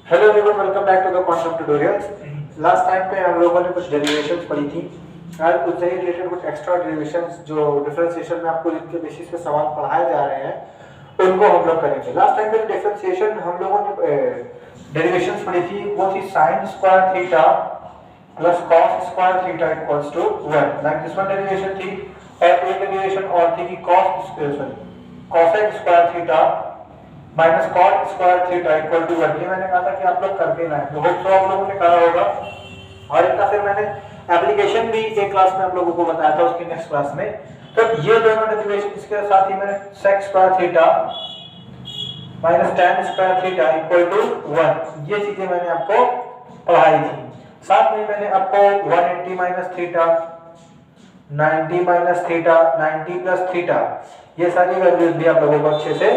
Hello everyone, welcome back to the quantum tutorials. Last time पे हम लोगों ने कुछ डेरिवेशंस पढ़ी थी। आज उससे ही रिलेटेड कुछ एक्स्ट्रा डेरिवेशंस जो डिफरेंशिएशन में आपको जिनके बेसिस पे सवाल पढ़ाए जा रहे हैं उनको हम लोग करेंगे। लास्ट टाइम पे डिफरेंशिएशन हम लोगों ने डेरिवेशंस पढ़ी थी, वो थी sin square theta plus cos square theta equals to 1। Like this one derivation थी, और एक डेरिवेशन और थी कि cosec square theta minus cot square theta equal to 1। ये मैंने कहा था कि आप लोग करके लाएं, तो होप सो आप लोगों ने करा होगा। और इतना फिर मैंने एप्लीकेशन भी एक क्लास में आप लोगों को बताया था, उसकी नेक्स्ट क्लास में। तो ये दोनों डेरिवेशन, इसके साथ ही मैंने sec square theta minus tan square theta equal to 1, ये चीजें मैंने आपको पढ़ाई थी। साथ में मैंने आपको 180 minus theta, 90 minus theta, 90 plus theta, ये सारी वैल्यूज भी आप लोगों को अच्छे से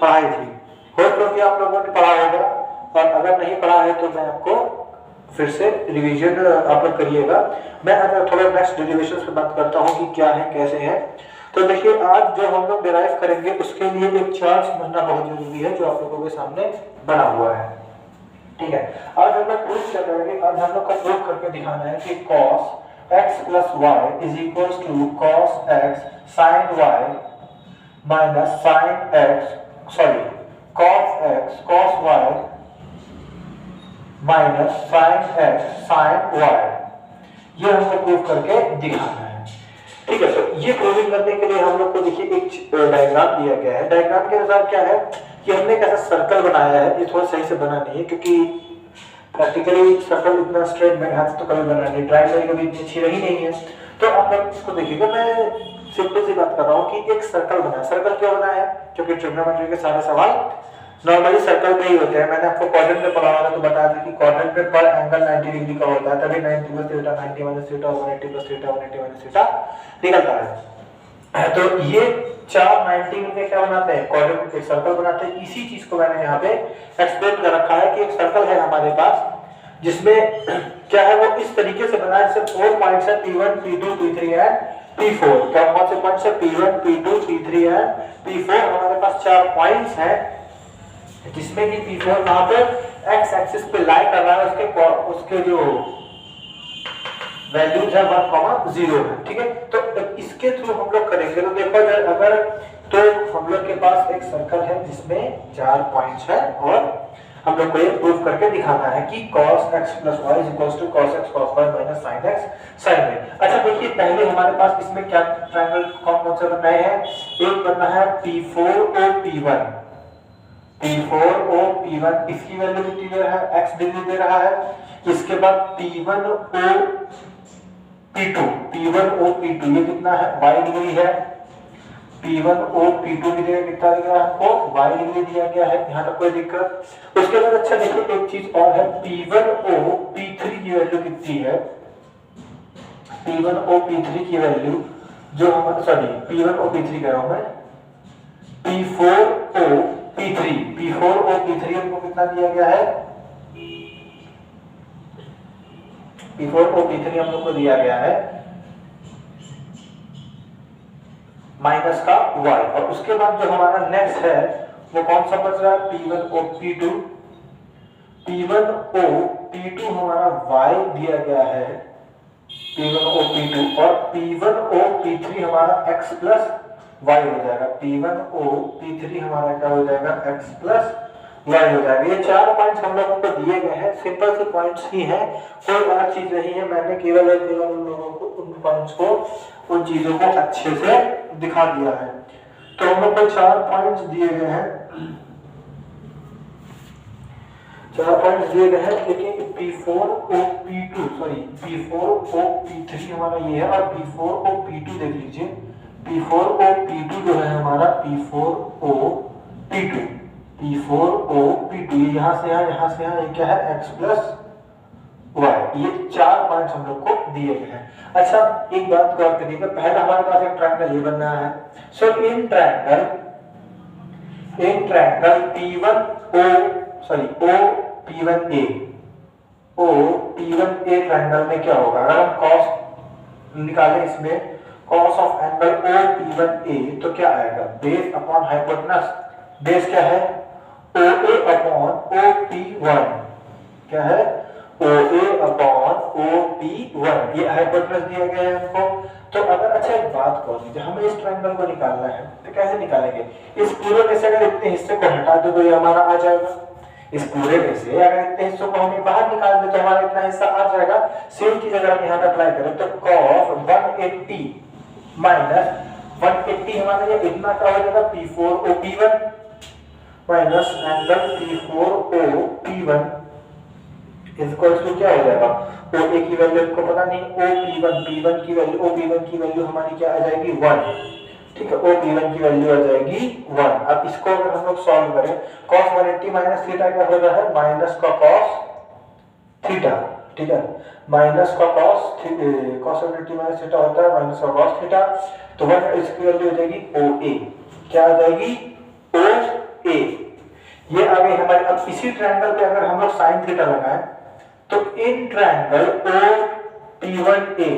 पढ़ाई थी। होप सो कि आप लोगों ने पढ़ा होगा, और अगर नहीं पढ़ा है तो मैं आपको फिर से रिवीजन आप लोग करिएगा। मैं अगर थोड़ा नेक्स्ट डेरिवेशंस पे बात करता हूँ कि क्या है कैसे है। तो देखिए, आज जो हम लोग डिराइव करेंगे उसके लिए एक चार्ट समझना बहुत जरूरी है, जो आप लोगों के सामने बना हुआ है। ठीक है, आज हम लोग प्रूफ क्या करेंगे, आज हम लोग को प्रूफ करके दिखाना है कि cos x plus y is equals to cos x sin y minus sin x cos x cos y minus sin x sin y, ये हमको प्रूव करके दिखाना है। ठीक है, तो ये प्रूविंग करने के लिए हम लोग को देखिए एक डायग्राम दिया गया है। डायग्राम के अनुसार क्या है कि हमने एक ऐसा सर्कल बनाया है, ये थोड़ा सही से बना नहीं है क्योंकि प्रैक्टिकली सर्कल इतना स्ट्रेट मेरे हाथ से तो कभी बना नहीं, ट्रायंगल कभी इतनी अच्छी रही नहीं है। तो आप लोग इसको देखिएगा, मैं सिंपल सी बात कर रहा हूँ कि एक सर्कल बना है। सर्कल क्यों बना है? क्योंकि ट्रिग्नोमेट्री के सारे सवाल नॉर्मली सर्कल में ही होते हैं। मैंने आपको क्वाड्रेंट में पढ़ा था तो बताया था कि क्वाड्रेंट पे पर एंगल 90 डिग्री का होता है, तभी 90 plus theta 90 minus theta 180 plus theta 180 minus theta निकलता है। तो ये चार 90 मिलकर क्या बनाते हैं? क्वाड्रेंट, एक सर्कल बनाते हैं। इसी चीज को मैंने यहाँ पे एक्सप्लेन कर रखा है कि एक सर्कल है हमारे पास, जिसमें क्या है वो इस तरीके से बना है, जैसे 4 पॉइंट्स है P1 P2 P3 and P4। क्या कौन से पॉइंट्स है? P1 P2 P3 and P4। हमारे पास चार पॉइंट्स हैं, जिसमें कि P4 कहां पे x एक्सिस पे लाई कर रहा है, उसके जो वैल्यूज है 1,0 है। ठीक है, तो इसके थ्रू हम लोग करेंगे। तो देखो अगर तो हम लोग के पास एक सर्कल है जिसमें चार पॉइंट्स है, और हम लोग को ये प्रूव करके दिखाना है कि cos x plus y is equals to cos x cos y minus sin x sin y। अच्छा देखिए, पहले हमारे पास इसमें क्या ट्रायंगल कौन से बनाए हैं? एक बनना है P4O P1, P4O P1, इसकी वैल्यू कितनी दे रहा है? x डिग्री दे रहा है। इसके बाद P1O P2, P1O P2 ये कितना है? y डिग्री है। P1O P2 की जगह कितना दिया है आपको? y डिग्री दिया गया है, यहाँ तक कोई दिक्कत? उसके बाद अच्छा देखिए, एक चीज और है, P1O P3 की वैल्यू कितनी है? P1O P3 की वैल्यू जो हमारे P1O P3 कह रहा हूं मैं, P4O P3 हमको कितना दिया गया है? P4O P3 हम लोग को दिया गया है माइनस का y। और उसके बाद जो हमारा नेक्स्ट है वो कौन सा बच रहा है? P1O P2 हमारा y दिया गया है, P1O P2, और P1O P3 हमारा x प्लस y हो जाएगा। P1O P3 हमारा क्या हो जाएगा? x प्लस y हो जाएगा। ये चार पॉइंट्स हम लोगों को दिए गए हैं, सिंपल से पॉइंट्स ही हैं, कोई और चीज नहीं है। मैंने केवल उन लोगों को, उन पॉइंट्स को, उन चीजों को अच्छे से दिखा दिया है। तो हम लोग को चार पॉइंट्स दिए गए हैं, देखिए P4O P3 हमारा ये है, और P4O P2 देख लीजिए। P4O P2 जो है हमारा P4O P2, ये यहाँ से यहाँ, ये क्या है? x plus y। ये चार पॉइंट्स हम लोग को दिए गए हैं। अच्छा एक बात गौर करिएगा, पहले हमारे पास एक ट्रायंगल ये बनना है। So in triangle O P1A triangle में क्या होगा? अगर हम cos निकालें इसमें cos of angle O P1A, तो क्या आएगा? Base upon hypotenuse. बेस क्या है? OA अपॉन OP1, क्या है, OA अपॉन OP1, ये हाइपोटेनस दिया गया है हमको। तो अगर अच्छा एक बात कहो दीजिए, हमें इस ट्रायंगल को निकालना है तो कैसे निकालेंगे? इस पूरे में से अगर इतने हिस्से को हटा दो तो ये हमारा आ जाएगा। इस पूरे में से अगर इतने हिस्सों को हमें बाहर निकाल दे तो हमारा इतना हिस्सा आ जाएगा। सेम चीज अगर हम यहाँ पे अप्लाई करें तो cos 180 माइनस 180 हमारा ये इतना क्या हो जाएगा, P4OP1 minus angle P4OP1 equals to क्या हो जाएगा, OA की वैल्यू हमको पता नहीं, P1 की वैल्यू, OP1 की वैल्यू हमारी क्या आ जाएगी 1, ठीक है, OP1 की वैल्यू आ जाएगी 1। अब इसको अगर हम लोग सॉल्व करें, cos 180 माइनस थीटा क्या होता है, माइनस का cos थीटा, ठीक है, माइनस का cos 180 माइनस थीटा होता है माइनस का cos थीटा, तो 1 इसकी वैल्यू हो जाएगी OA, क्या आ जाएगी, OA। ये आ गई हमारी। अब इसी ट्रायंगल पे अगर हम लोग sin थीटा लगाएं तो इन ट्रायंगल OP1A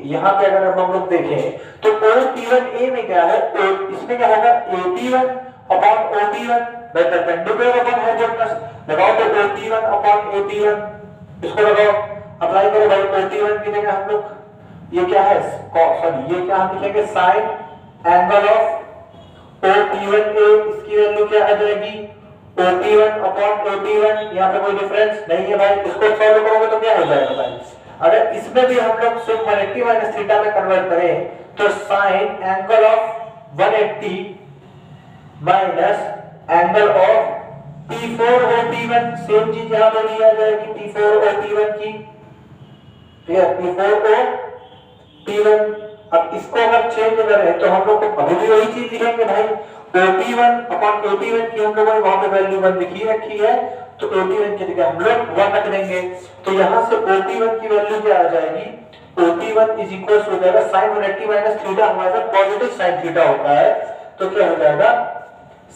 यहाँ पे अगर हम लोग देखें तो OP1A में क्या है, इसमें क्या होगा, AP1 upon OP1 perpendicular upon hypotenuse, लगाओ तो OP1 अपॉन AP1, इसको लगाओ, अप्लाई करो भाई। OP1 की जगह हम लोग ये क्या है, सॉरी ये क्या हम लिखेंगे, साइन एंगल ऑफ OP1A, इसकी वैल्यू क्या आ जाएगी, OP1 अपॉन OP1, यहाँ पे कोई डिफरेंस नहीं है भाई। इसको सॉल्व करोगे तो क्या हो जाएगा भाई, अगर इसमें भी हम लोग सिर्फ 180 माइनस थीटा में कन्वर्ट करें तो sign angle of 180 minus angle of P4OP1, same चीज यहाँ पे भी आ जाएगी, P4OP1 की, ठीक है, P4OP1। अब इसको अगर चेंज करें तो हम लोग को अभी भी वही चीज लिखेंगे भाई, OP1 अपॉन OP1 की हम लोगों ने वहां पे वैल्यू 1 लिखी रखी है, तो OP1 की जगह हम लोग 1 रख देंगे। तो यहां से OP1 की वैल्यू क्या आ जाएगी, OP1 इज इक्वल हो जाएगा साइन 180 माइनस थीटा, हमारा पॉजिटिव साइन थीटा होता है, तो क्या हो जाएगा,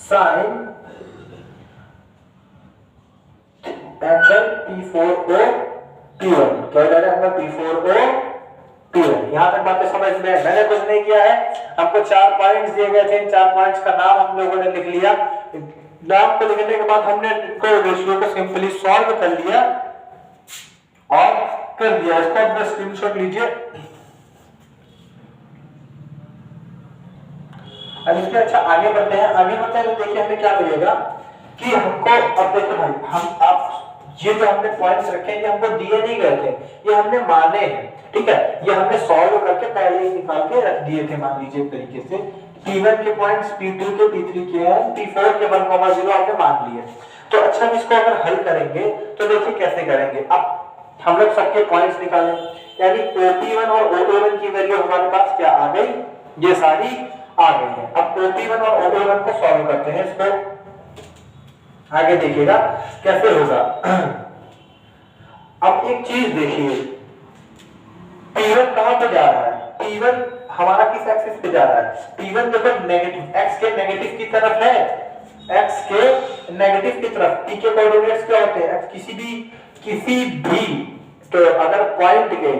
साइन एंगल P4OP1, क्या हो जाएगा, एंगल P4OP1। यहाँ तक बातें समझ में, मैंने कुछ नहीं किया है, हमको 4 पॉइंट्स दिए गए थे, इन 4 पॉइंट्स का नाम हम लोगों ने लिख लिया। नाम को लिखने के बाद हमने इनको रेशियो को सिंपली सॉल्व कर लिया और कर दिया। इसको अपना स्क्रीनशॉट लीजिए। अब इसके अच्छा आगे बढ़ते हैं। आगे बढ़ते हैं तो देखिए हमें क्या मिलेगा कि हमको, अब देखिए भाई, हम आप ये जो हमने पॉइंट्स रखे हैं ये हमको दिए नहीं गए थे, ये हमने माने हैं, ठीक है, ये हमने सॉल्व करके पहले ही निकाल के रख दिए थे। मान लीजिए तरीके से P1 के पॉइंट्स, P2 के, P3 के हैं, P4 के 1,0 आपने मान लिए। तो अच्छा हम इसको अगर हल करेंगे तो देखिए कैसे करेंगे। अब हम लोग सबके पॉइंट्स निकालें, यानी OP1 और OA1 की वैल्यू हमारे पास क्या आ गई, ये सारी आ गई है। अब OP1 और OA1 को सॉल्व करते हैं, इसको आगे देखिएगा कैसे होगा। अब एक चीज देखिए, P1 कहां पे जा रहा है, P1 हमारा किस एक्सिस पे जा रहा है, P1 देखो नेगेटिव, x के नेगेटिव की तरफ है, x के नेगेटिव की तरफ। P के कोऑर्डिनेट्स क्या होते हैं, किसी भी तो अगर पॉइंट के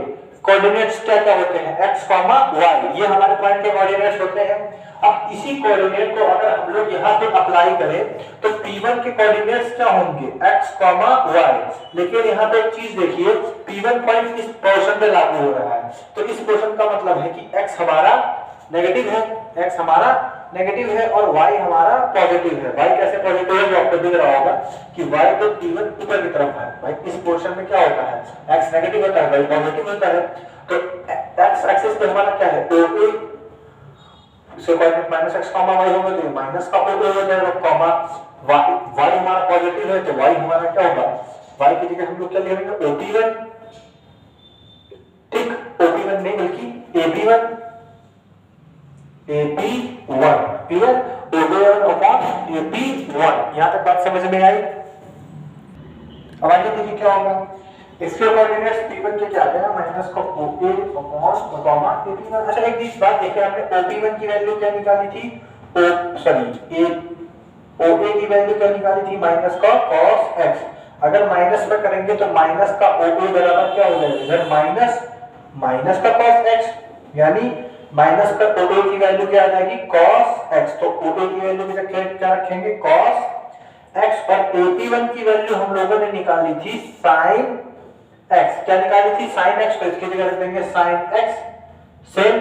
कोऑर्डिनेट्स क्या क्या होते हैं, x, y, ये हमारे पॉइंट के कोऑर्डिनेट्स होते हैं। अब इसी कोऑर्डिनेट को अगर हम लोग यहाँ पे अप्लाई करें तो P1 के कोऑर्डिनेट्स क्या होंगे, x, y। लेकिन यहाँ पे एक चीज देखिए, P1 पॉइंट इस पोर्शन पे लागू हो रहा है, तो इस पोर्शन का मतलब है कि x हमारा नेगेटिव है, x हमारा नेगेटिव है और y हमारा पॉजिटिव है। y कैसे पॉजिटिव है, आपको दिख रहा होगा कि y तो P1 ऊपर की तरफ है, भाई इस पोर्शन में क्या होता है, x नेगेटिव होता है, y पॉजिटिव होता है। तो x एक्सिस पे हमारा क्या है, OA से कोऑर्डिनेट माइनस x, y होगा तो माइनस का OA हो जाएगा, कॉमा y हमारा पॉजिटिव है तो y हमारा क्या होगा, y की जगह हम लोग क्या लिखेंगे, OP1, ठीक, OP1 नहीं बल्कि AP1, clear, OA1 upon AP1। यहां तक बात समझ में आई। अब आगे देखिए क्या होगा, इसके कोऑर्डिनेट्स P1 के क्या आ गया, माइनस का OA अपॉन कॉमा AP1। अच्छा एक चीज बात देखिए, आपने OP1 की वैल्यू क्या निकाली थी, OA की वैल्यू क्या निकाली थी, माइनस का cos x। अगर माइनस में करेंगे तो माइनस का OA बराबर क्या हो जाएगा, इधर माइनस का cos x, यानी माइनस का OA की वैल्यू क्या आ जाएगी, cos x। तो OA की वैल्यू क्या रखेंगे, cos x और AP1 की वैल्यू हम लोगों ने निकाली थी sin x। क्या निकाली थी? sin x। तो इसकी जगह रख देंगे sin x। सेम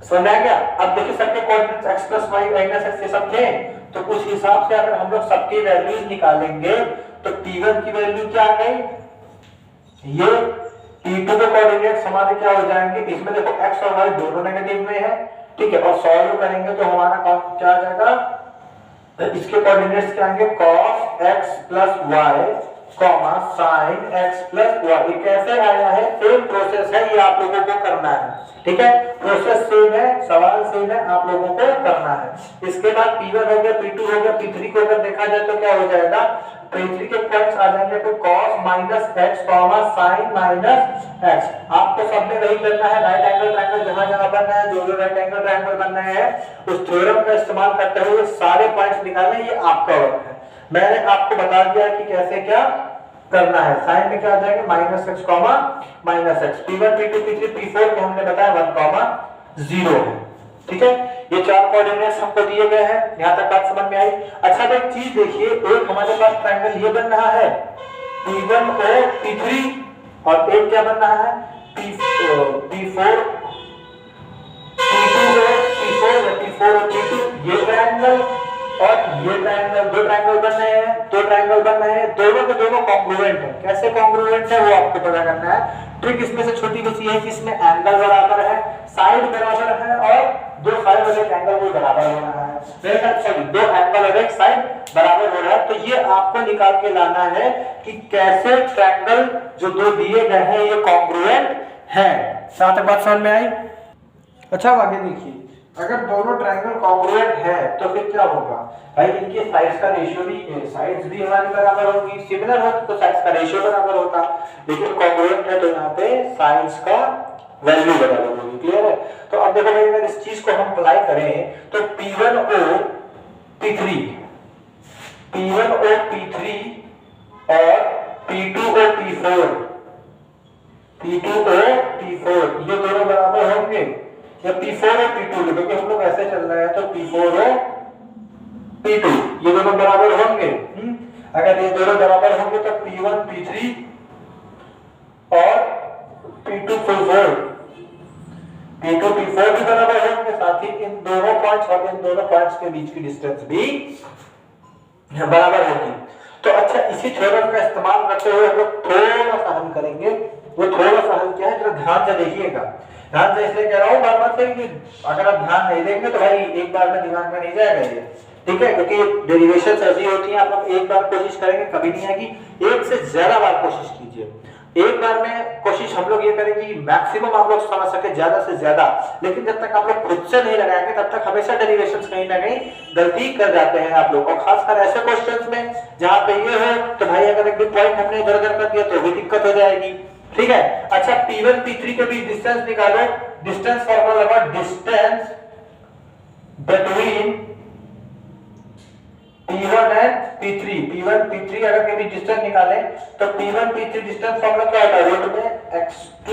समझ आ गया? अब देखिए सबके coordinates x plus y minus x ये सब थे, तो उस हिसाब से अगर हम लोग सबकी वैल्यूज निकालेंगे तो T1 की वैल्यू क्या आ गई? ये T2 के कोऑर्डिनेट्स हमारे क्या हो जाएंगे? इसमें देखो x और y दोनों नेगेटिव में है, ठीक है, और सॉल्व करेंगे तो हमारा काम क्या आ जाएगा? इसके कोऑर्डिनेट्स क्या आएंगे? cos x plus y, sin x plus y। ये कैसे आया है? सेम प्रोसेस है, ये आप लोगों को करना है, ठीक है, प्रोसेस सेम है, सवाल सेम है, आप लोगों को करना है। इसके बाद P1 हो गया, P2 हो गया, P3 को अगर देखा जाए तो क्या हो जाएगा? P3 के पॉइंट्स आ जाएंगे तो cos minus x, sin minus x। आपको सब में वही करना है, राइट एंगल ट्रायंगल जहां जहां बनना है, जो जो राइट एंगल ट्रायंगल बनना है उस थ्योरम का इस्तेमाल करते हुए सारे पॉइंट्स निकालने, ये आपका वर्क है। मैंने आपको बता दिया कि कैसे क्या करना है। साइन में क्या आ जाएगा? Minus x comma minus x. P1 P2 P3 P4 के हमने बताया 1 कॉमा 0 है, ठीक है। ये चार कोऑर्डिनेट्स हमको दिए गए हैं, यहां तक बात समझ में आई। अच्छा तो एक चीज देखिए, एक हमारे पास ट्रायंगल ये बन रहा है P1 और P3, और एक क्या बन रहा है? P4 P2 और P2। ये ट्रायंगल और ये ट्रायंगल, दो ट्रायंगल बन रहे हैं, दो ट्रायंगल बन रहे हैं, दोनों के दोनों कॉन्ग्रुएंट है। कैसे कॉन्ग्रुएंट है वो आपको पता करना है। ट्रिक इसमें से छोटी सी है कि इसमें एंगल बराबर है, साइड बराबर है, और दो साइड और एक एंगल वो बराबर हो रहा है। सॉरी, दो एंगल और एक साइड बराबर हो रहा है। तो ये आपको निकाल के लाना है कि कैसे ट्रायंगल जो दो दिए गए हैं ये कॉन्ग्रुएंट है। साथ बात समझ में आई? अच्छा आगे देखिए, अगर दोनों ट्रायंगल कॉन्ग्रुएंट है तो फिर क्या होगा भाई? इनके साइड्स का रेशियो भी, साइड्स भी हमारी बराबर होगी। सिमिलर हो तो साइड्स का रेशियो बराबर होता, लेकिन कॉन्ग्रुएंट है तो यहाँ पे साइड्स का वैल्यू बराबर होगी। क्लियर है? तो अब देखो भाई, अगर इस चीज को हम अप्लाई करें तो P1 O P3 और P2 O P4 ये दोनों बराबर होंगे, या P4 और P2, क्योंकि हम लोग ऐसे चल रहे हैं तो P4 और P2 ये दोनों बराबर होंगे। अगर ये दोनों बराबर होंगे तो P1 P3 और P2 P4 भी बराबर होंगे। साथ ही इन दोनों पॉइंट्स और इन दोनों पॉइंट्स के बीच की डिस्टेंस भी बराबर होगी। तो अच्छा, इसी थ्योरम का इस्तेमाल करते हुए हम लोग थोड़ा सा हल करेंगे। वो थोड़ा सा हल क्या है, जरा ध्यान से देखिएगा। ध्यान से इसलिए कह रहा हूँ बार बार से कि अगर आप ध्यान नहीं देंगे तो भाई एक बार में दिमाग में नहीं जाएगा ये, ठीक है, क्योंकि डेरिवेशंस ऐसी होती हैं, आप लोग एक बार कोशिश करेंगे कभी नहीं आएगी, एक से ज्यादा बार कोशिश कीजिए। एक बार में कोशिश हम लोग ये करेंगे कि मैक्सिमम आप लोग समझ सके, ज्यादा से ज्यादा, लेकिन जब तक आप लोग खुद से नहीं लगाएंगे तब तक हमेशा डेरिवेशंस कहीं ना कहीं गलती कर जाते हैं आप लोग। और खासकर ऐसे क्वेश्चंस में जहां पे ये है तो भाई अगर एक भी पॉइंट हमने इधर उधर कर दिया तो भी दिक्कत हो जाएगी, ठीक है। अच्छा, P1 P3 के बीच डिस्टेंस निकालो। डिस्टेंस फॉर्मूला लगा, distance between P1 and P3 अगर के बीच डिस्टेंस निकालें तो P1 P3 डिस्टेंस फॉर्मूला क्या होता है? रूट में x2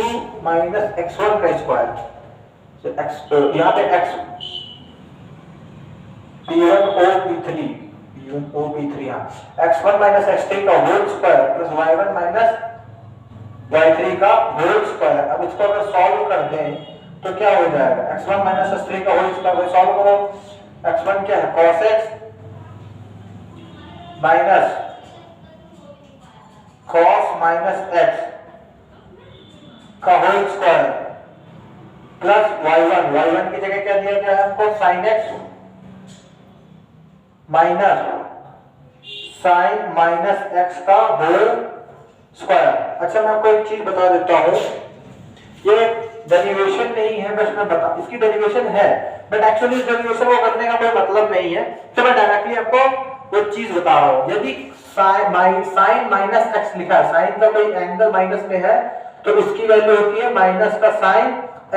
माइनस x1 का स्क्वायर। तो x यहां पे x P1 O P3 x1 minus x3 का whole square plus y1 minus y3 का होल स्क्वायर। अब इसको अगर सॉल्व कर दें तो क्या हो जाएगा? x1 माइनस x3 का होल स्क्वायर सॉल्व करो। x1 क्या है? cos x minus cos minus x का होल स्क्वायर प्लस y1 की जगह क्या दिया गया है हमको? sin x minus sin minus x का होल स्क्वायर। अच्छा, मैं आपको एक चीज बता देता हूं, ये डेरिवेशन नहीं है, बस मैं बता, इसकी डेरिवेशन है बट एक्चुअली इस डेरिवेशन को करने का कोई मतलब नहीं है। तो मैं डायरेक्टली आपको वो चीज बता रहा हूं। यदि sin माइनस x लिखा है, साइन का कोई एंगल माइनस में है तो इसकी वैल्यू होती है माइनस का sin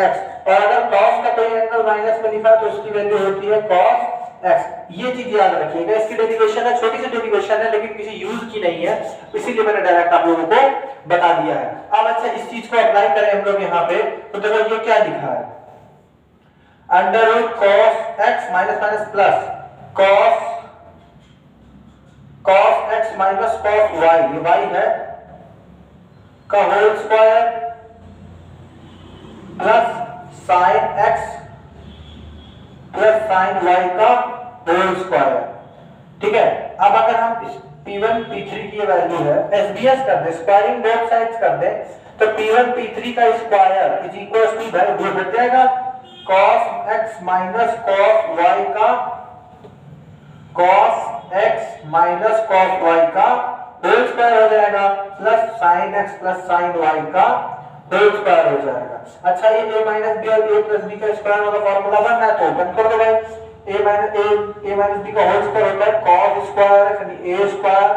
x, और अगर cos का कोई एंगल माइनस में लिखा है तो इसकी वैल्यू होती है cos x। ये चीज याद रखिएगा। इसकी डेरिवेशन है, छोटी सी डेरिवेशन है, लेकिन किसी यूज की नहीं है, इसीलिए मैंने डायरेक्ट आप लोगों को बता दिया है। अब अच्छा, इस चीज को अप्लाई करें हम लोग यहाँ पे, तो देखो ये क्या लिखा है? Under root cos x minus minus plus cos x minus cos y, ये y है का whole square plus sine x plus sine y का होल स्क्वायर। ठीक है, अब अगर हम P1 P3 की वैल्यू है SBS कर दे, स्क्वायरिंग बोथ साइड्स कर दे, तो P1 P3 का square is equal to value बन जाएगा cos x minus cos y का cos x minus cos y का होल स्क्वायर हो जाएगा plus sin x plus sin y का होल स्क्वायर हो जाएगा। अच्छा, ये a माइनस b और a प्लस b का स्क्वायर वाला फार्मूला बन रहा है तो ओपन कर दो भाई। a माइनस b का होल स्क्वायर होता है cos स्क्वायर यानी a square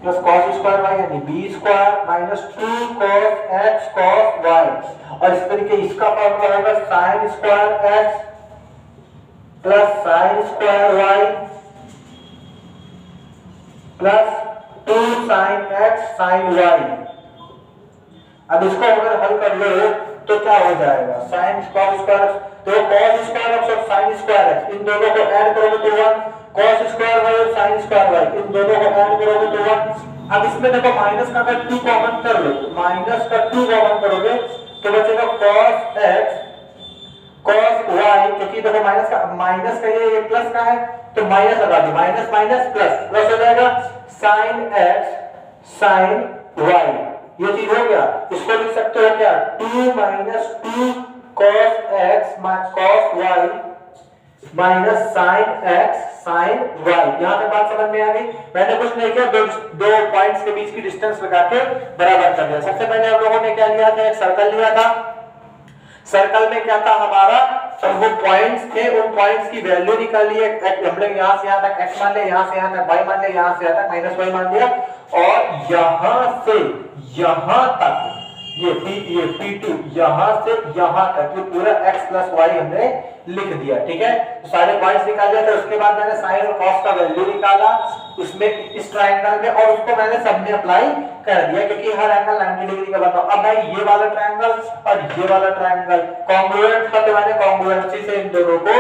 plus cos square y यानी b square minus 2 cos x cos y, और इस तरीके इसका फार्मूला होगा sin square x plus sin square y plus 2 sin x sin y। अब इसको अगर हल कर लो तो क्या हो जाएगा, sin cos स्क्वायर, तो cos स्क्वायर x और sin स्क्वायर x इन दोनों को ऐड करोगे तो 1, cos स्क्वायर y और sin स्क्वायर y इन दोनों को ऐड करोगे तो 1। अब इसमें देखो माइनस का अगर 2 कॉमन कर लो, माइनस का 2 कॉमन करोगे तो बचेगा cos x cos y, क्योंकि देखो माइनस का ये प्लस का है तो माइनस लगा दो, माइनस माइनस प्लस प्लस हो जाएगा sin x sin y, ये चीज हो गया। इसको लिख सकते हो क्या 2 minus 2 cos x cos y minus sin x sin y। यहां तक बात समझ में आ गई। मैंने कुछ नहीं किया, दो पॉइंट्स के बीच की डिस्टेंस लगा के बराबर कर दिया। सबसे पहले हम लोगों ने क्या लिया था, एक सर्कल लिया था। सर्कल में क्या था हमारा, तो वो पॉइंट्स थे, उन पॉइंट्स की वैल्यू निकाली है। हम लोग यहां से यहां तक x मान ले, यहां से यहां तक y मान ले, यहां से यहां तक माइनस y मान लिया, और यहां से यहां तक ये P2 यहां से यहां तक ये पूरा x प्लस y हमने लिख दिया। ठीक है, तो सारे पॉइंट्स निकाल लिया था। उसके बाद मैंने साइन और कॉस का वैल्यू निकाला उसमें इस ट्रायंगल में, और उसको मैंने सब में अप्लाई कर दिया क्योंकि हर एंगल 90 डिग्री का बनता है। अब भाई ये वाला ट्रायंगल और ये वाला ट्रायंगल कॉन्ग्रुएंट था, तो मैंने कॉन्ग्रुएंसी से इन दोनों को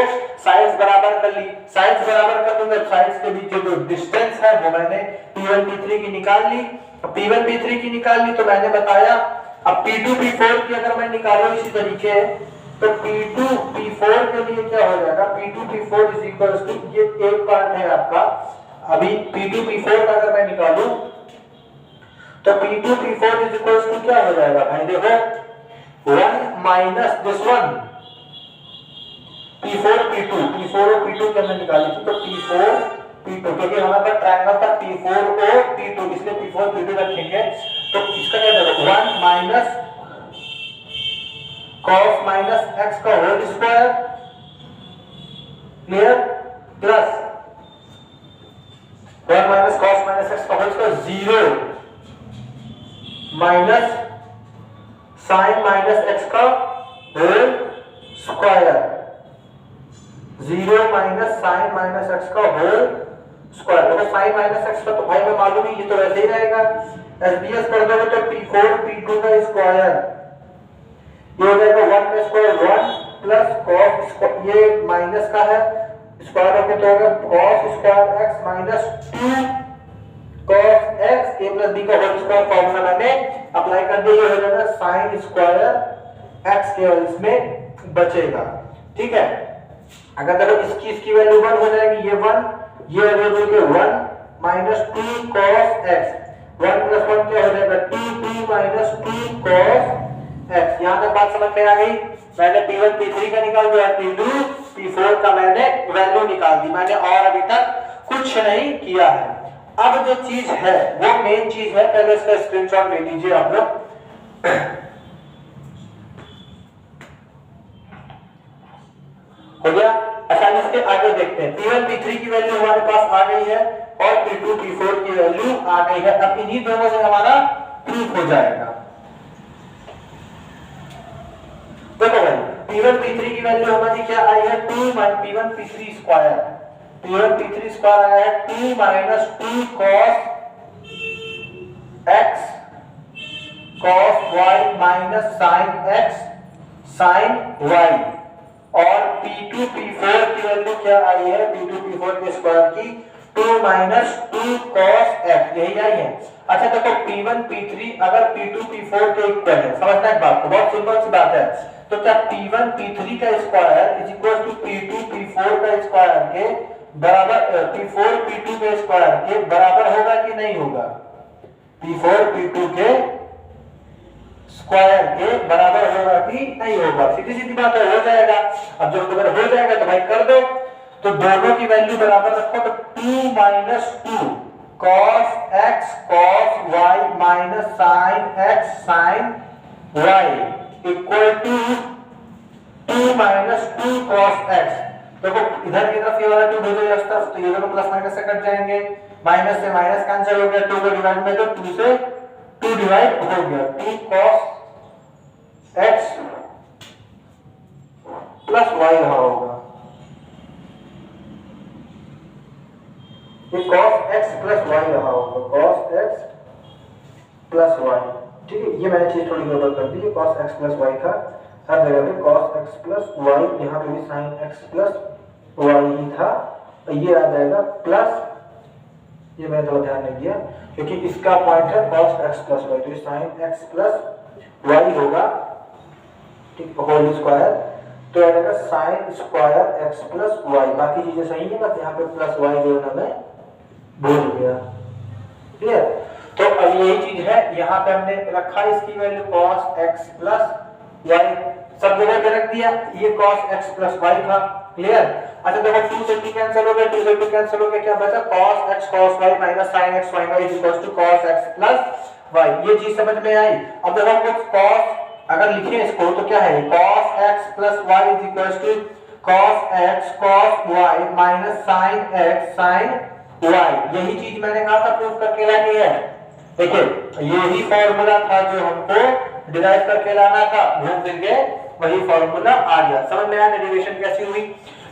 साइड्स बराबर कर ली। साइड्स बराबर कर दूंगा, साइड्स के बीच जो डिस्टेंस है वो मैंने P1 P3 की निकाल ली। P1 P3 की निकाल ली तो मैंने बताया। अब P2 P4 की अगर मैं निकालूं इसी तरीके, तो P2 P4 के लिए क्या हो जाएगा, P2 P4 is equal to, ये एक पार्ट है आपका। अभी P2 P4 का अगर मैं निकालूं तो P2 P4 is equal to क्या हो जाएगा भाई, देखो 1 माइनस दिस वन P4 और P2 के हमने निकाली थी, तो P4 P2, क्योंकि हमारे पास ट्रायंगल था P4 और P2, इसलिए P4 P2 रखेंगे। तो इसका क्या होगा 1 माइनस cos माइनस x का whole square, clear, plus 1 minus cos minus x का whole square 0 minus sin minus x का whole square, 0 minus sin minus x का होल स्क्वायर। तो sin माइनस x का तो भाई मैं मालूम ही, ये तो वैसे ही रहेगा। SBS कर दोगे तो P4 P2 का स्क्वायर, ये हो जाएगा 1 का स्क्वायर 1 प्लस cos, ये माइनस का है, स्क्वायर होके तो होगा cos square x minus 2 cos x a plus b का होल स्क्वायर फॉर्मूला मैंने अप्लाई कर दिया। ये हो जाएगा sin स्क्वायर x के और इसमें बचेगा। ठीक है, अगर देखो इसकी वैल्यू 1 हो जाएगी, ये 1, ये वैल्यू के 1 माइनस 2 cos x, 1 प्लस 1 क्या हो जाएगा 2 माइनस 2 cos x। यहां तक बात समझ में आ गई। मैंने P1 P3 का निकाल दिया, P2 P4 का मैंने वैल्यू निकाल दी। मैंने और अभी तक कुछ नहीं किया है। अब जो चीज है वो मेन चीज है, पहले इसका स्क्रीनशॉट ले लीजिए आप लोग। हो गया। अच्छा, इसके आगे देखते हैं। P1 P3 की वैल्यू हमारे पास आ गई है और P2 P4 की वैल्यू आ गई है। अब इन्हीं दोनों से हमारा प्रूफ हो जाएगा। देखो भाई, P1 P3 की वैल्यू हमारी क्या आई है, 2 P1 P3 square, P1 P3 square आया है 2 minus 2 cos x cos y minus sin x sin y, और P2 P4 की वैल्यू क्या आई है, P2 P4 के स्क्वायर की 2 माइनस 2 2 cos x, यही आई है। अच्छा देखो P1 P3 अगर P2 P4 के इक्वल है, समझना एक बात को, बहुत सिंपल सी बात है। तो क्या P1 P3 का square is equal to P2 P4 का स्क्वायर के बराबर, P4 P2 के स्क्वायर के बराबर होगा कि नहीं होगा? P4 P2 के स्क्वायर के बराबर होगा कि नहीं होगा? सीधी सीधी बात है, हो जाएगा। अब जब अगर हो जाएगा तो भाई कर दो। तो दोनों की वैल्यू बराबर रखो, तो 2 minus 2 cos x cos y minus sin x sin y equal to 2 minus 2 cos x। देखो इधर की तरफ ये वाला 2 भेजो इस तरफ, तो ये दोनों प्लस माइनस से कट जाएंगे, माइनस से माइनस कैंसिल हो गया, 2 को डिवाइड में तो 2 से 2 डिवाइड हो गया, 2 cos x प्लस y रहा होगा, ये cos x प्लस y रहा होगा, cos x प्लस y। ठीक है, ये मैंने चीज थोड़ी गड़बड़ कर दी, ये cos x प्लस y था, हर जगह पे cos x प्लस y, यहाँ पे भी sin x प्लस y ही था, तो ये आ जाएगा प्लस, ये मैंने थोड़ा ध्यान नहीं दिया क्योंकि इसका पॉइंट है cos x प्लस y, तो ये sin x प्लस y होगा, ठीक, होल स्क्वायर, तो आ जाएगा sin square x plus y। बाकी चीजें सही है, बस यहाँ पे प्लस y जोड़ना मैं भूल गया। क्लियर? तो अब यही चीज है, यहाँ पे हमने रखा इसकी value cos x plus y, सब जगह पे रख दिया, ये cos x प्लस y था। क्लियर? अच्छा देखो 2 से 2 कैंसिल हो गया, 2 से 2 कैंसिल हो गया, क्या बचा? cos x cos y minus sin x sin y is equal to cos x plus y। ये चीज समझ में आई? अब देखो कुछ cos अगर लिखे इसको तो क्या है, cos x plus y is equal to cos x cos y minus sin x sin y। यही चीज मैंने कहा था प्रूफ करके लानी है। देखिए यही फॉर्मूला था जो हमको डिराइव करके लाना था, घूम फिर के वही फॉर्मूला आ गया। समझ में आया डेरिवेशन कैसी हुई?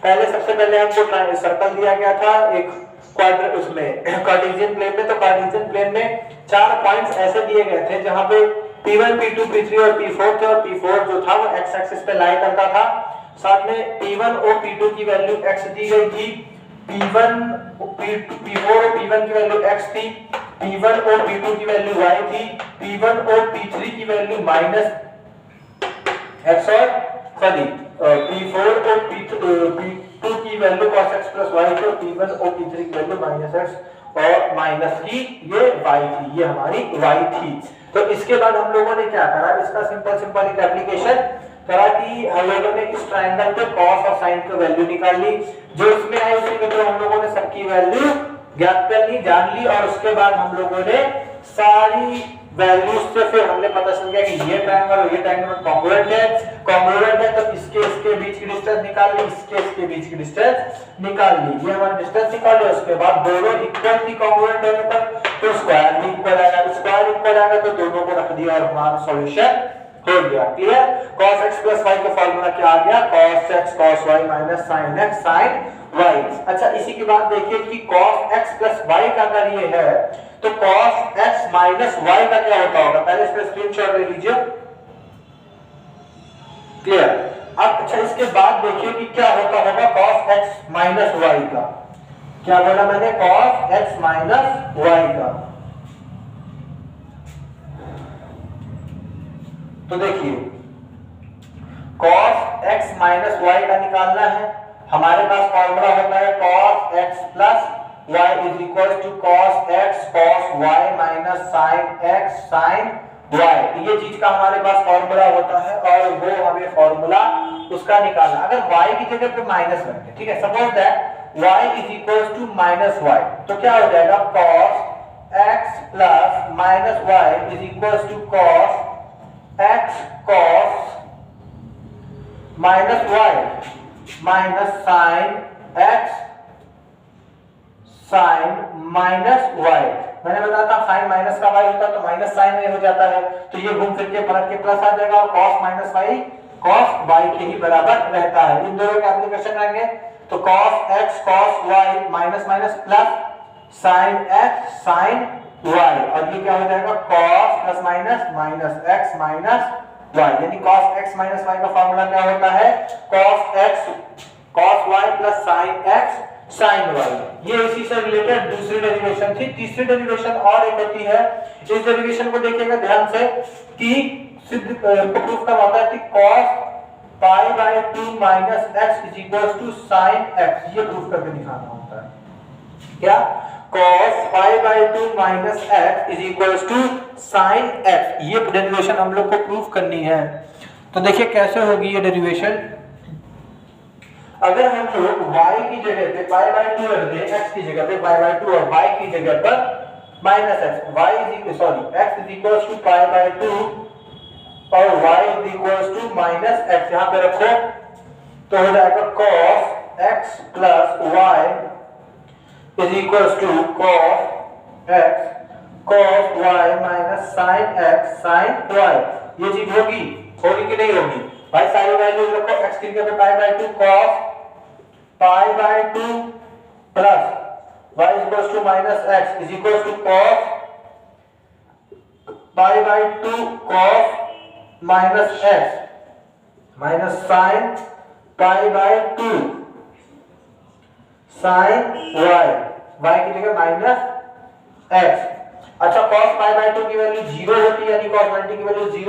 पहले सबसे पहले हमको सर्कल दिया गया था एक क्वाड्रेंट, उसमें कार्टेशियन प्लेन में, तो कार्टेशियन प्लेन में 4 पॉइंट्स ऐसे दिए गए थे जहां पे P1 P2 P3 और P4 थे, और P4 जो था वो x एक्सिस पे लाई करता था। साथ में P1 और P2 की वैल्यू x दी गई थी, P4 और P1 की वैल्यू x थी, P1 और P2 की वैल्यू y थी, P1 और P3 की वैल्यू माइनस x और सॉरी P4 और P2 की value cos x plus y थी, P1 और P3 की वैल्यू माइनस x और माइनस की ये y थी, ये हमारी y थी। तो इसके बाद हम लोगों ने क्या करा, इसका सिंपल एक एप्लीकेशन करा कि हम लोगों ने इस ट्रायंगल पे cos और sin की वैल्यू निकाल ली, जो इसमें आई उसी में तो हम लोगों ने सबकी वैल्यू ज्ञात कर ली, जान ली, और उसके बाद हम लोगों ने सारी वैल्यूज से फिर हमने पता चल गया कि ये ट्रायंगल और ये ट्रायंगल कॉन्ग्रुएंट है, तो इसके बीच की डिस्टेंस निकाल ली, इसके बीच की डिस्टेंस निकाल ली, ये हमारी डिस्टेंस निकाल ली। उसके बाद दोनों इक्वल थी कॉन्ग्रुएंट होने पर, तो स्क्वायर भी इक्वल आएगा, स्क्वायर इक्वल आएगा तो दोनों को रख दिया और हमारा सॉल्यूशन हो गया। Clear? cos x plus y का फॉर्मूला क्या आ गया? cos x cos y minus sin x sin y। अच्छा इसी की बात देखिए कि cos x प्लस y का अगर ये है तो cos x माइनस y का क्या होता होगा? पहले इस पे स्क्रीनशॉट ले लीजिए। क्लियर? अब अच्छा इसके बाद देखिए कि क्या होता होगा cos x माइनस y का। क्या बोला मैंने? cos x माइनस y का। तो देखिए cos x माइनस y का निकालना है, हमारे पास फॉर्मूला होता है cos x plus y is equal to cos x cos y minus sin x sin y। ये चीज का हमारे पास फॉर्मूला होता है और वो हमें फॉर्मूला उसका निकालना। अगर y की जगह पे माइनस रखें, ठीक है, suppose that y is equal to minus y, तो क्या हो जाएगा? cos x plus minus y is equal to cos x cos minus y minus sin x sin minus y। मैंने बताया था sin माइनस का y होता है तो माइनस sin y हो जाता है, तो ये घूम फिर के पलट के प्लस आ जाएगा और cos minus y cos y के ही बराबर रहता है। इन दोनों के एप्लीकेशन रहेंगे तो cos x cos y minus minus plus sin x sin y, और ये क्या हो जाएगा? cos plus minus minus x minus y, यानी cos x माइनस y का फॉर्मूला क्या होता है? cos y plus sin x sine y. ये इसी से रिलेटेड दूसरी डेरिवेशन थी। तीसरी डेरिवेशन और एक होती है, इस डेरिवेशन को देखिएगा ध्यान से कि सिद्ध प्रूफ का होता है कि cos pi by 2 minus x is equal to sine x. ये प्रूफ करके दिखाना होता है। क्या? cos pi by 2 minus x is equal to sine x. ये डेरिवेशन हम लोग को प्रूफ करनी है। तो देखिए कैसे होगी ये डेरिवेशन। अगर हम लोग y की जगह पे पाई बाय 2 रख दें, x की जगह पे पाई बाय 2 और y की जगह पर minus x, y is equal sorry x is equal to pi by 2 और y is equal to minus x यहां पे रखो तो हो जाएगा cos x plus y is equal to cos x cos y minus sin x sin y। ये चीज होगी कि नहीं होगी भाई? सारी वैल्यूज रखो, x की जगह पे pi by 2 cos pi by 2 plus y is equal to minus x is equal to cos pi by 2 cos minus x minus sin pi by 2 sin y, y की जगह माइनस x। अच्छा cos pi by 2 की value 0 होती है, यानी cos 90 की value 0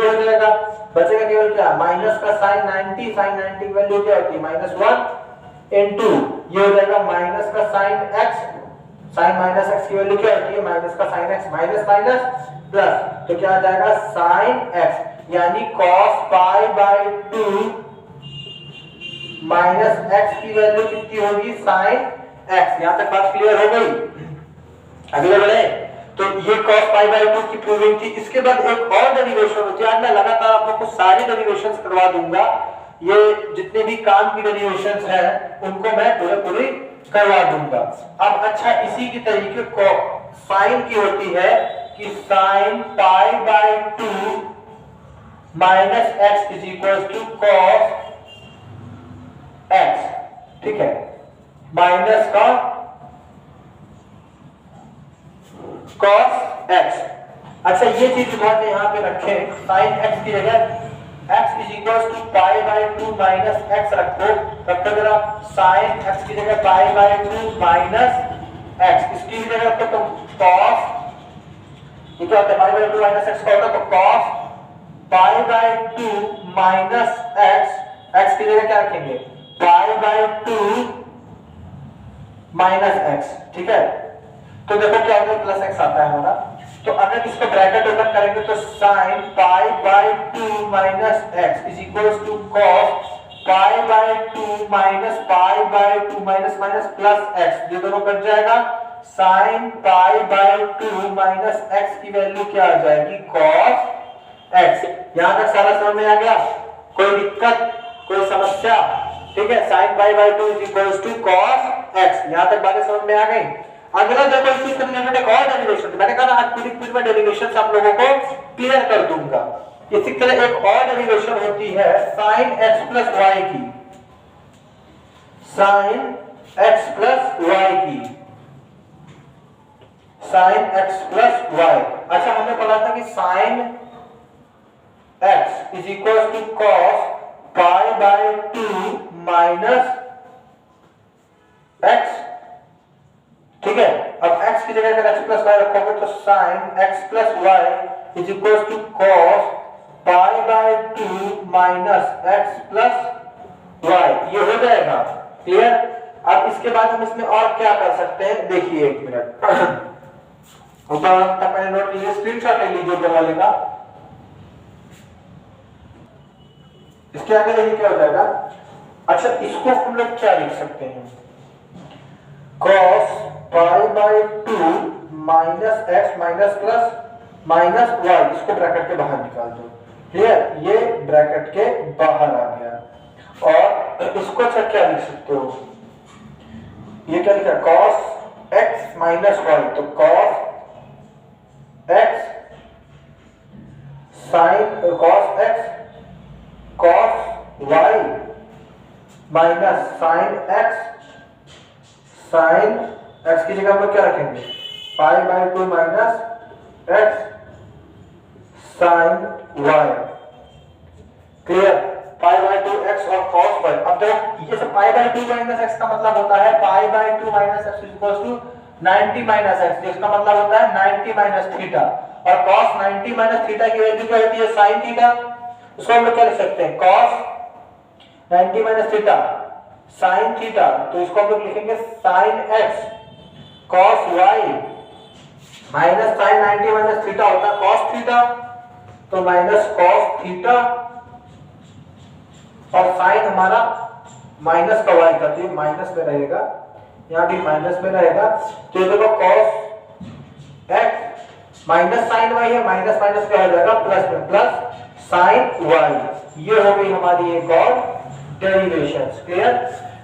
हो जाएगा। बचेगा केवल क्या? माइनस का sin 90, sin 90 की वैल्यू क्या होती है? -1 इनटू ये हो जाएगा माइनस का sin x, sin minus x की वैल्यू क्या होती है? माइनस का sin x, minus minus plus, तो क्या आ जाएगा sin x, यानी cos pi by 2 minus x की वैल्यू कितनी होगी? sin x। यहां तक बात क्लियर हो गई? अगले बढ़े तो ये cos पाई बाय 2 की प्रूविंग थी। इसके बाद एक और डेरिवेशन होती है। आज मैं लगातार आप लोगों को सारी डेरिवेशंस करवा दूंगा। ये जितने भी काम की डेरिवेशंस हैं उनको मैं पूरी करवा दूंगा। अब अच्छा इसी की तरीके को साइन की होती है कि sine pi by 2 minus x is equal to cos x। ठीक है, माइनस का cos x। अच्छा ये चीज उठा के यहाँ पे रखें, sin x की जगह x is equal to pi by 2 minus x रखो जरा। sin x की जगह पाई बाय 2 माइनस x, इसकी जगह रखो तो cos, ये क्या होता है? पाई बाय 2 माइनस x का होता है तो cos pi by 2 minus x, x की जगह क्या रखेंगे? पाई बाय 2 माइनस x। ठीक है, तो देखो क्या होगा? प्लस x आता है हमारा। तो अगर इसको ब्रैकेट ओपन करेंगे तो sin pi by 2 minus x is equal to cos pi by 2 minus pi by 2 minus minus plus x, ये दोनों कट जाएगा। sin pi by 2 minus x की वैल्यू क्या आ जाएगी? cos x। यहां तक सारा समझ में आ गया? कोई दिक्कत, कोई समस्या? ठीक है, sin pi by 2 is equal to cos x। यहां तक बातें समझ में आ गई? अगला देखो इसी से रिलेटेड एक और डेरिवेशन, मैंने कहा आज पूरी क्विज में डेरिवेशंस आप लोगों को क्लियर कर दूंगा। इसी तरह एक और डेरिवेशन होती है sin x प्लस y की, sin x प्लस y की, sin x प्लस y। अच्छा हमने पढ़ा था कि sin x is equal to cos pi by 2 minus x। ठीक है, अब x की जगह अगर x प्लस y रखोगे तो sin x plus y is equal to cos pi by 2 minus x plus y। ये हो जाएगा क्लियर? अब इसके बाद हम इसमें और क्या कर सकते हैं? देखिए एक मिनट, ऊपर तक मैंने नोट लीजिए, स्क्रीनशॉट ले लीजिए ऊपर वाले का। इसके आगे देखिए क्या हो जाएगा। अच्छा इसको हम लोग क्या लिख सकते हैं? cos pi by 2 minus x minus plus minus y, इसको ब्रैकेट के बाहर निकाल दो। क्लियर? ये ब्रैकेट के बाहर आ गया। और इसको अच्छा क्या लिख सकते हो? ये क्या लिखा? cos x माइनस y, तो cos x sin cos x cos y minus sin x sin x की जगह हम लोग क्या रखेंगे? पाई by 2 minus x sin y। Clear? Pi by 2 x और cos y। अब देखो ये सब पाई बाय 2 माइनस x का मतलब होता है pi by 2 minus x equals to 90 minus x, जिसका मतलब होता है 90 माइनस थीटा। और cos 90 माइनस थीटा की वैल्यू क्या होती है sin थीटा। उसको हम लोग क्या लिख सकते हैं cos 90 minus theta sin theta, तो इसको हम लोग लिखेंगे sin x cos y minus sin 90 minus theta होता है cos थीटा, तो माइनस cos थीटा और साइन हमारा माइनस का y का, तो माइनस में रहेगा, यहाँ भी माइनस में रहेगा। तो ये देखो cos x minus sine y है, माइनस माइनस क्या हो जाएगा प्लस में, प्लस साइन y। ये हो गई हमारी एक और डेरिवेशंस। क्लियर।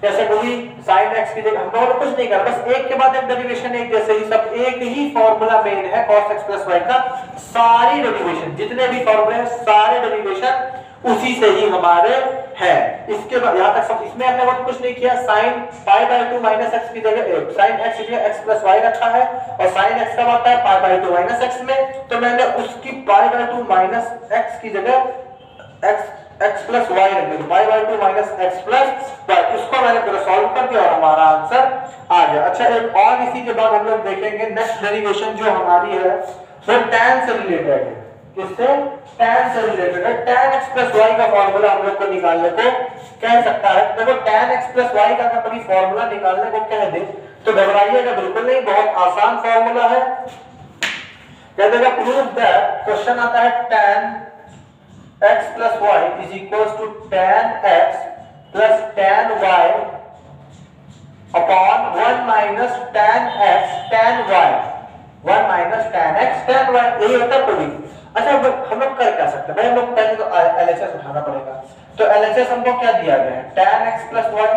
जैसे कोई sin x की जगह हम लोगों ने कुछ नहीं करा, बस एक के बाद एक डेरिवेशन, एक जैसे ही सब एक ही फॉर्मूला मेन है cos x plus y का। सारी डेरिवेशन जितने भी फॉर्मूले हैं सारे डेरिवेशन उसी से ही हमारे है। इसके बाद यहां तक सब, इसमें हमने कुछ नहीं किया। sin pi by 2 minus x की जगह sin x की जगह x प्लस y रखा है और sin x का आता है पाई बाय 2 माइनस x में, तो मैंने उसकी पाई बाय 2 माइनस x की जगह x प्लस y रख दिया, पाई by 2 minus x plus y। इसको मैंने पूरा सॉल्व कर दिया और हमारा आंसर आ गया। अच्छा, एक और इसी के बाद हम लोग देखेंगे नेक्स्ट डेरिवेशन जो हमारी है वो tan से रिलेटेड है। किससे? tan से रिलेटेड है। tan x प्लस y का फॉर्मूला हम लोग को निकालने को कह सकता है। देखो tan x प्लस y का कभी फॉर्मूला निकालने को कह दे तो घबराइएगा बिल्कुल नहीं, बहुत आसान फॉर्मूला है। कह देगा प्रूव दैट, क्वेश्चन आता है tan x plus y is equals to tan x plus tan y upon 1 minus tan x tan y, 1 minus tan x tan y, यही होता है प्रूविंग। अच्छा, हम लोग कर क्या सकते हैं भाई, हम लोग पहले तो LHS उठाना पड़ेगा। तो LHS हमको क्या दिया गया है tan x प्लस y।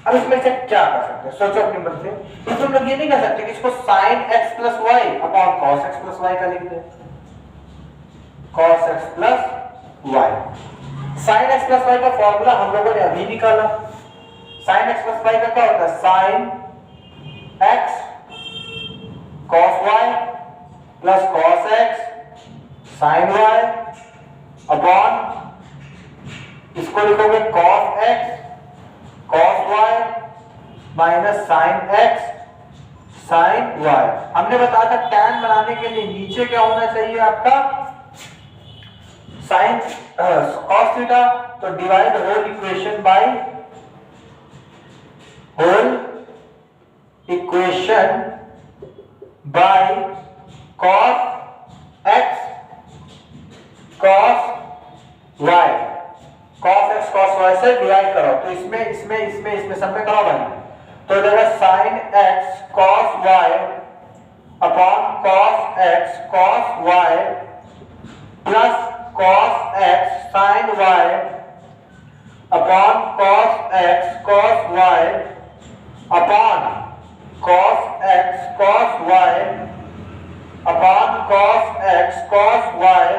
अब इसमें से क्या कर सकते हैं, सोचो अपने मन से। इसमें हम लोग ये नहीं कर सकते कि इसको sin x plus y upon cos x plus y का लिख दें, cos x plus y। sin x plus y का फॉर्मूला हम लोगों ने अभी निकाला। sin x प्लस y का क्या होता है sin x cos y plus cos x sin y upon इसको लिखोगे cos x cos y minus sin x sin y। हमने बताया था tan बनाने के लिए नीचे क्या होना चाहिए आपका sin cos थीटा, तो divide whole equation by whole equation by cos x cos y, cos x cos y से डिवाइड करो, तो इसमें सब में करो भाई, तो देगा sin x cos y upon cos x cos y plus cos x sin y upon cos x cos y upon cos x cos y upon cos x cos y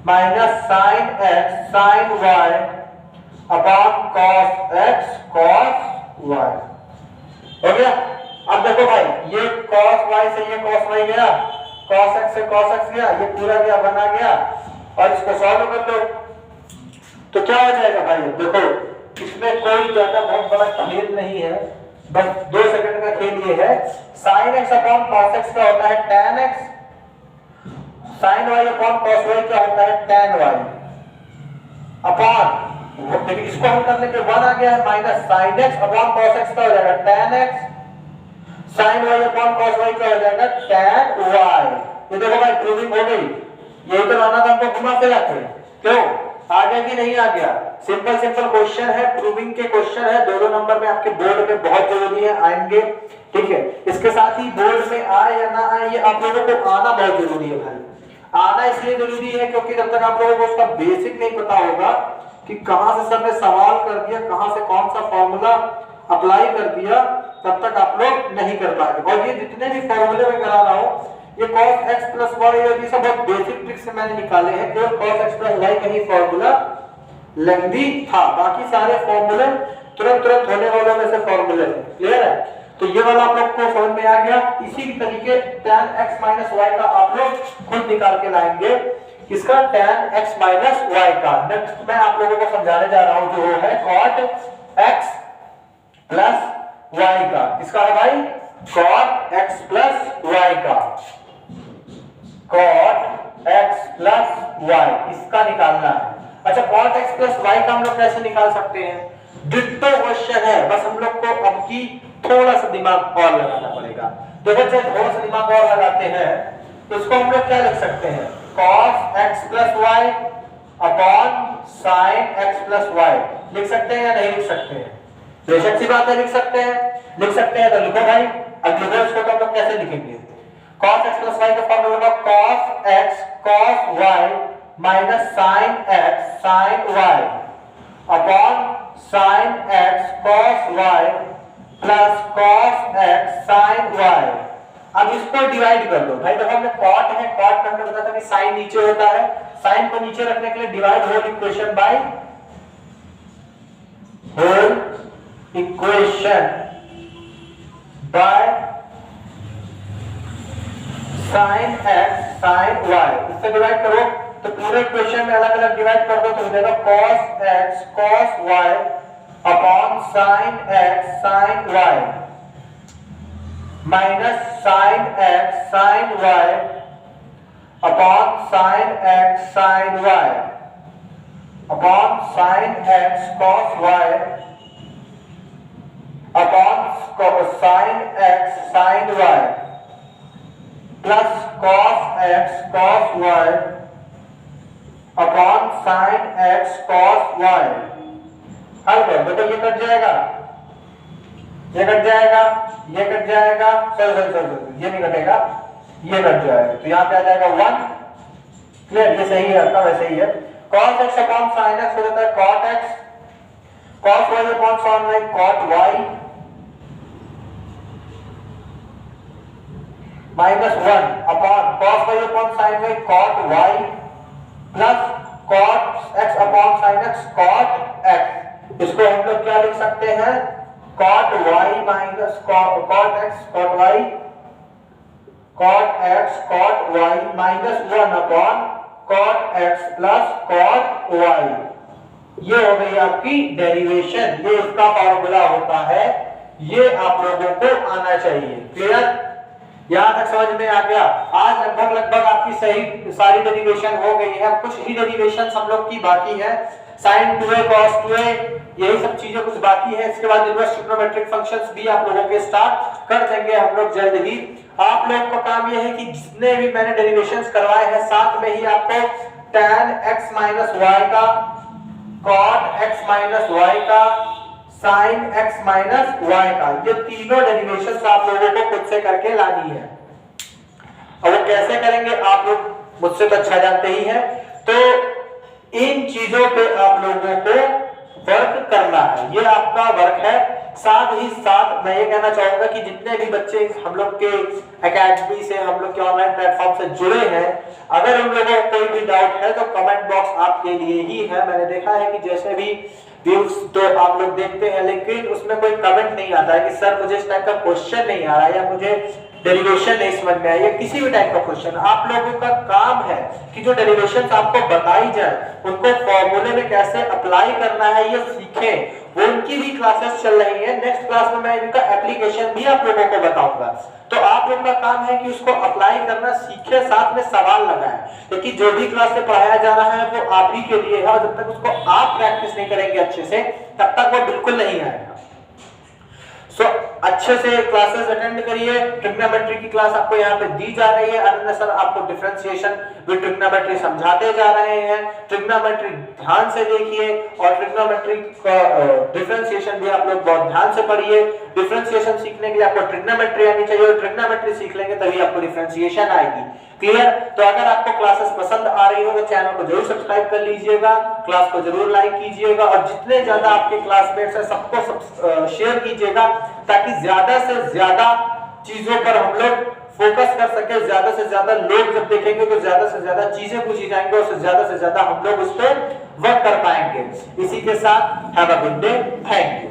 minus sin x sin y upon cos x cos y। हो गया। अब देखो भाई, ये cos y से ये cos y गया, cos x से cos x गया, ये पूरा गया बना गया, और इसको सॉल्व कर दो तो क्या हो जाएगा भाई। देखो इसमें कोई ज्यादा बहुत बड़ा खेल नहीं है, बस 2 सेकंड का खेल ये है। sin x upon cos x क्या होता है tan x, sin y upon cos y क्या होता है tan y अपॉन, देखिए इसको हम करने पे 1 आ गया है, minus sin x upon cos x क्या हो जाएगा tan x, sin y upon cos y क्या हो जाएगा tan y। ये देखो भाई प्रूविंग हो गई। यही तो लाना था हमको घुमा फिरा के, क्यों आ गया कि नहीं आ गया। सिंपल क्वेश्चन है, प्रूविंग के क्वेश्चन है, 2 नंबर में आपके बोर्ड में बहुत जरूरी है, आएंगे। ठीक है, इसके साथ ही बोर्ड में आए या ना आए ये आप लोगों को आना बहुत जरूरी है भाई। आना इसलिए जरूरी है क्योंकि जब तक आप लोगों को उसका बेसिक नहीं पता होगा कि कहां से सर ने सवाल कर दिया, कहां से कौन सा फॉर्मूला अप्लाई कर दिया, तब तक आप लोग नहीं कर पाएंगे। और ये जितने भी फॉर्मूले में करा रहा हूं, ये cos x plus y ये सब बहुत बेसिक ट्रिक से मैंने निकाले हैं। केवल cos x plus y का ही फॉर्मूला लेंथी था, बाकी सारे फॉर्मूले तुरंत होने वालों में से फॉर्मूले थे। क्लियर है। तो ये वाला आप लोग को समझ में आ गया। इसी तरीके tan x minus y का आप लोग खुद निकाल के लाएंगे किसका, tan x माइनस y का। नेक्स्ट मैं आप लोगों को समझाने जा रहा हूं जो है cot x प्लस y का। किसका है भाई, cot x प्लस y का, cot x प्लस y इसका निकालना है। अच्छा cot x प्लस y का हम लोग कैसे निकाल सकते हैं, डिट्टो क्वेश्चन है, बस हम लोग को अब की थोड़ा सा दिमाग और लगाना पड़ेगा। देखो जब थोड़ा सा दिमाग और लगाते हैं तो इसको हम लोग क्या लिख सकते हैं, cos x plus y upon sin x plus y लिख सकते हैं या नहीं लिख सकते हैं, बेशक सी बात है लिख सकते हैं। लिख सकते हैं तो लिखो भाई। अब लिखो इसको तो हम लोग कैसे लिखेंगे, cos x प्लस y का फॉर्मूला होगा cos x cos y minus sin x sin y upon sin x cos y plus cos x sin y। अब इसको डिवाइड कर दो भाई। देखो हमने cot है, cot का हमने बताया था कि sin नीचे होता है, sin को नीचे रखने के लिए divide whole equation by whole equation by sin x sin y। इससे डिवाइड करो तो पूरे इक्वेशन में अलग अलग डिवाइड कर दो तो मिलेगा cos x cos y upon sin x sin y minus sin x sin y upon sin x sin y upon sin x cos y upon sin x sin y plus cos x cos y upon sin x cos y। हल कर दो तो ये cut जाएगा, ये cut जाएगा, ये cut जाएगा, सर ये नहीं कटेगा, ये कट जाएगा तो यहाँ पे आ जाएगा 1। क्लियर, ये सही है आपका, वैसे ही है। cos x upon sin x हो जाता है cot x, cos y upon sin y cot y minus 1 upon cos y upon sin y cot y plus cot x upon sin x cot x। इसको हम लोग क्या लिख सकते हैं, cot y minus cot x cot y cot x cot y minus 1 upon cot x plus cot y। ये हो गई आपकी डेरिवेशन, ये इसका फॉर्मूला होता है, ये आप लोगों को आना चाहिए। क्लियर, यहां तक समझ में आ गया। आज लगभग आपकी सही सारी डेरिवेशन हो गई है, कुछ ही डेरिवेशन हम लोग की बाकी है, sin 2a cos 2a यही सब चीजें कुछ बाकी है। इसके बाद इनवर्स ट्रिग्नोमेट्रिक फंक्शंस भी आप लोगों के स्टार्ट कर देंगे हम लोग जल्द ही। आप लोग का काम यह है कि जितने भी मैंने डेरिवेशंस करवाए हैं साथ में ही आपको tan x माइनस y का, cot x माइनस y का, sin x माइनस y का, ये तीनों डेरिवेशंस आप लोगों को खुद से करके लानी है। अब वो कैसे करेंगे आप लोग मुझसे तो अच्छा जानते ही हैं। तो इन चीजों पे आप लोगों को वर्क करना है, ये आपका वर्क है। साथ ही साथ मैं ये कहना चाहूंगा कि जितने भी बच्चे हम लोग के एकेडमी से, हम लोग के ऑनलाइन प्लेटफॉर्म से जुड़े हैं, अगर उन लोगों को कोई भी डाउट है तो कमेंट बॉक्स आपके लिए ही है। मैंने देखा है कि जैसे भी व्यूज तो आप लोग देखते हैं लेकिन उसमें कोई कमेंट नहीं आता है कि सर मुझे इस टाइप का क्वेश्चन नहीं आ रहा है या मुझे डेरिवेशन नहीं समझ में आई या किसी भी टाइप का क्वेश्चन। आप लोगों का काम है कि जो डेरिवेशंस आपको बताई जाए उनको फॉर्मूले में कैसे अप्लाई करना है ये सीखें। वो उनकी भी क्लासेस चल रही है, नेक्स्ट क्लास में मैं इनका एप्लीकेशन भी आप लोगों को बताऊंगा। तो आप लोगों का काम है कि उसको अप्लाई करना सीखे, साथ में सवाल लगाएं, क्योंकि जो भी क्लास से पढ़ाया जा रहा है वो आप ही के लिए है और जब तक उसको आप प्रैक्टिस नहीं करेंगे अच्छे से तब तक वो बिल्कुल नहीं आएगा। अच्छे से क्लासेस अटेंड करिए। ट्रिग्नोमेट्री की क्लास आपको यहाँ पे दी जा रही है। अनन्या सर आपको डिफरेंशिएशन विद ट्रिग्नोमेट्री समझाते जा रहे हैं। ट्रिग्नोमेट्री ध्यान से देखिए और ट्रिग्नोमेट्री का डिफरेंशिएशन भी आप लोग बहुत ध्यान से पढ़िए। डिफरेंशिएशन सीखने के लिए आपको ट्रिग्नोमेट्री आनी चाहिए और ट्रिग्नोमेट्री सीख लेंगे तभी आपको डिफरेंशिएशन आएगी। क्लियर? तो अगर आपको क्लासेस पसंद आ रही हो तो चैनल को जरूर सब्सक्राइब कर लीजिएगा, क्लास को जरूर लाइक कीजिएगा और जितने ज्यादा आपके क्लासमेट्स हैं सबको शेयर कीजिएगा ताकि ज्यादा से ज्यादा चीजों पर हम लोग फोकस कर सके। ज्यादा से ज्यादा लोग जब देखेंगे तो ज्यादा से ज्यादा चीजें पूछी जाएंगी और ज्यादा से ज्यादा हम लोग उस पर वर्क कर पाएंगे। इसी के साथ have a good day, thank you.